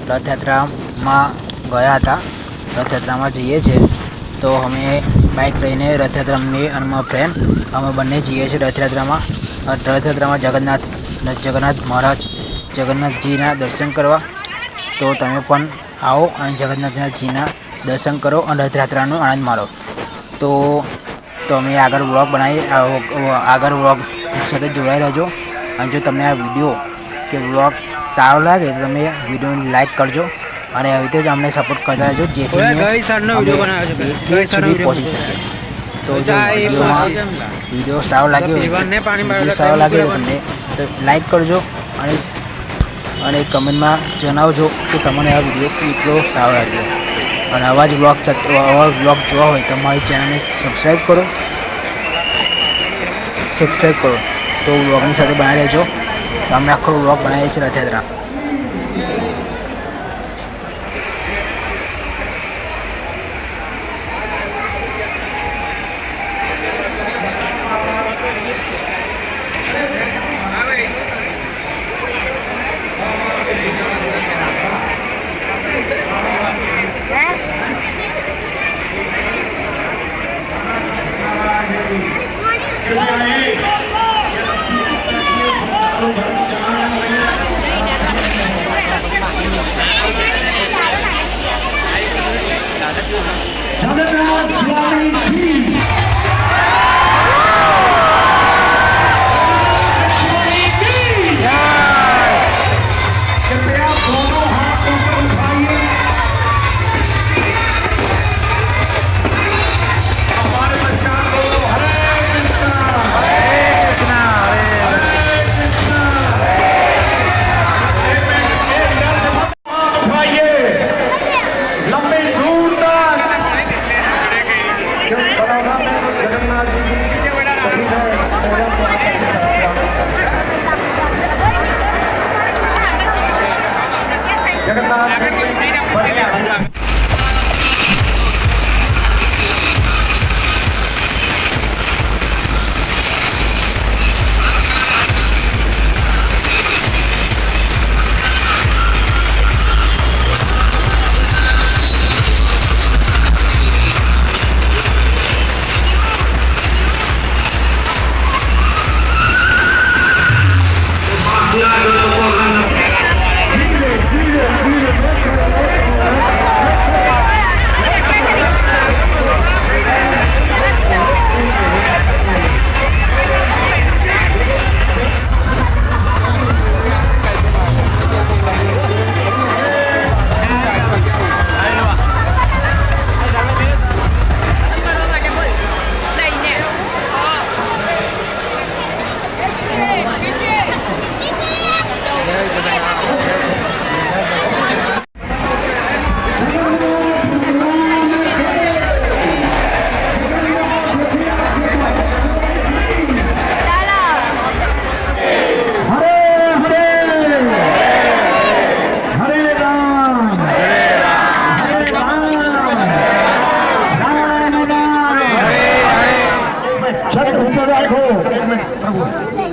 રથયાત્રામાં ગયા હતા. રથયાત્રામાં જઈએ છીએ તો અમે બાઇક લઈને રથયાત્રામાં અને મારા ફ્રેન્ડ અમે બંને જઈએ છીએ રથયાત્રામાં. જગન્નાથ મહારાજ જગન્નાથજીના દર્શન કરવા. તો તમે પણ આવો અને જગન્નાથજીના દર્શન કરો અને રથયાત્રાનો આનંદ માણો. તો અમે આગળ વ્લોગ બનાવીએ, આગળ વ્લોગ સાથે જોડાઈ રહેજો. અને જો તમને આ વિડીયો કે વ્લોગ સારો લાગે તો તમે વિડીયોને લાઈક કરજો અને આવી રીતે જ અમને સપોર્ટ કરતા રહેજો, જેથી પહોંચી શકીએ. તો જો વિડીયો સારો લાગ્યો તો તમને તો લાઈક કરજો અને કમેન્ટમાં જણાવજો કે તમને આ વિડીયો કેટલો સારો લાગ્યો. અને આવા જ વ્લોગ જોવા હોય તો મારી ચેનલને સબસ્ક્રાઈબ કરો. તો વ્લોગની સાથે બનાવી લેજો. તો અમે આખો વ્લોગ બનાવીએ છીએ રથયાત્રા.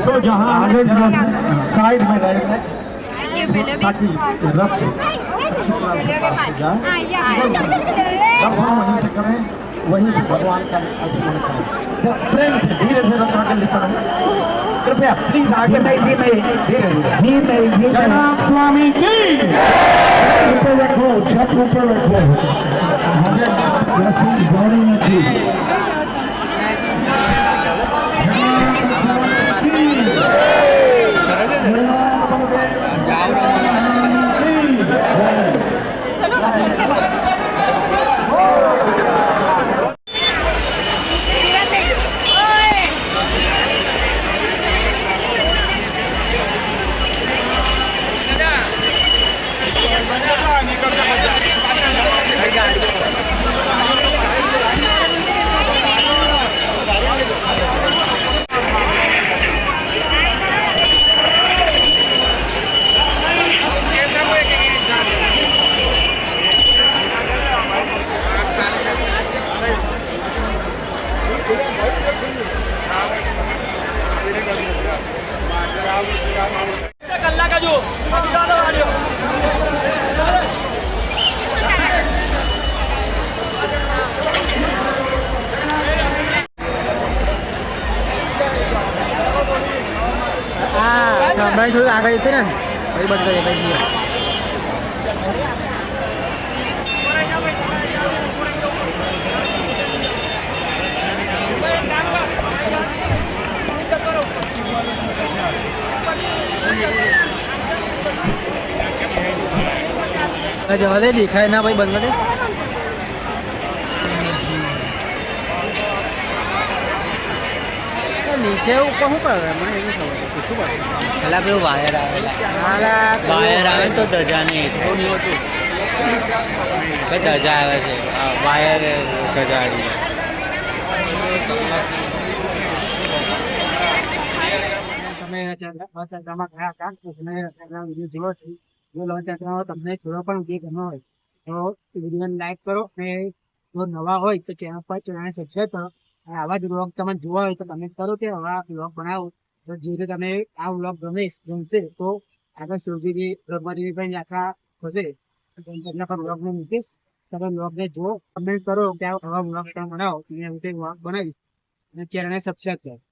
तो जहाँ आगे साइड में रहेंगे ताकि रथ जब हम वहीं से करें वहीं से भगवान का स्मरण करें. तो प्रेम से धीरे धीरे रथ आगे लेकर कृपया प्लीज आगे धीरे धीरे जगन्नाथ स्वामी की ऊपर रखो, छत ऊपर रखो. गौरी जी ભાઈ થોડું આગળ જશે ને ભાઈ બંધ કરે ભાઈ જવા દે દેખાય ના ભાઈ બંધ દે નીચે ઉપર શું કરે મને એવું ખબર શું કરે પેલા પેલું વાયર આવે તો ધજા નહીં થોડું હતું ધજા આવે છે વાયર ધજાડી તમે ચંદ્રમાં ગયા હતા વિડીયો જોયો છે જો ચંદ્રમાં તમને થોડો પણ વિડીયો ગમ્યો હોય તો વિડીયોને લાઈક કરો અને જો નવા હોય તો ચેનલ પર ચેનલને સબસ્ક્રાઈબ કરો અને આવા જ વ્લોગ તમે જોવા હોય તો કમેન્ટ કરો કે આવા વ્લોગ બનાવો તો જે રીતે તમે આ વ્લોગ ગમશે તો આગળ શિવજીની બ્રહ્માજીની પણ યાત્રા થશે તમને પણ વ્લોગ ને મૂકીશ તમે વ્લોગને જુઓ કમેન્ટ કરો કે આવા વ્લોગ તમે બનાવો તો એવી રીતે વ્લોગ બનાવીશ અને ચેનલને સબસ્ક્રાઈબ કરો